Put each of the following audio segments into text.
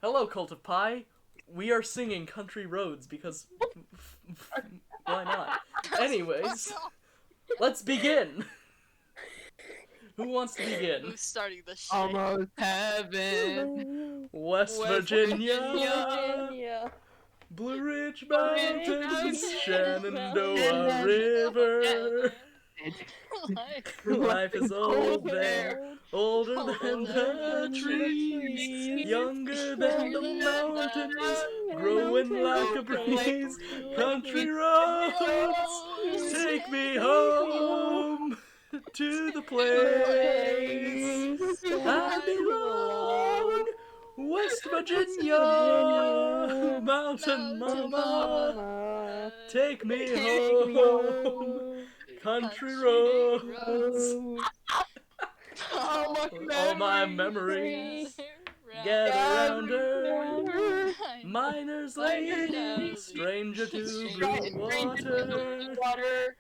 Hello, Cult of Pie. We are singing Country Roads because why not? Anyways, let's begin. Who wants to begin? Who's starting the shit? Almost heaven. West West Virginia, Virginia. Blue Ridge Ridge Mountains, Mountains, Shenandoah River. Life is old there, older than the trees, younger than the mountains, growing like a breeze. Country roads, take me home to the place I belong. West Virginia, Mountain Mama, take me home. Country roads, all my memories gather round her. Miner's lady, stranger to blue water,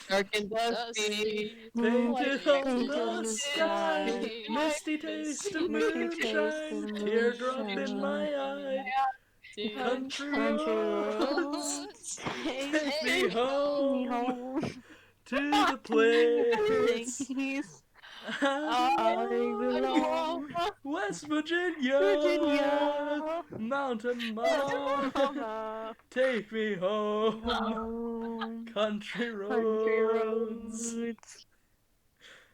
Dark and dusty. painted on the sky, misty taste of moonshine, teardrop in my eye. Country roads, take me home to the place I belong. West Virginia, Mountain Mama, take me home. Country roads.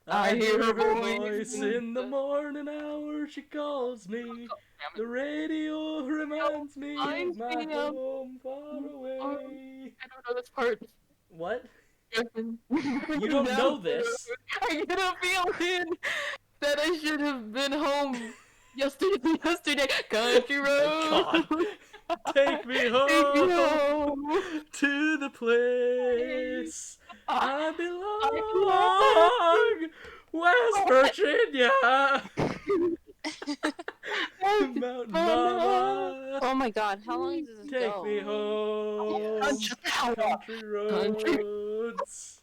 I hear her voice in the morning hour. She calls me. The radio reminds me of my home far away. I don't know this part. What? You You don't know this? I get a feeling that I should have been home yesterday. Country road. God. Take me home to the place I belong. West Virginia. Mountain Mama, Oh my god, how long does this take go? me home. Country roads,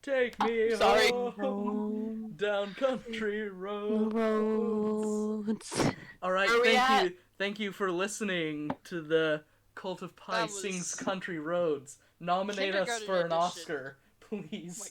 take me Sorry. home. Down country roads. Alright, Where we at? thank you for listening to the Cult of Pie That was- Sings Country Roads. Nominate us Kindergarten for an edition. Oscar, please.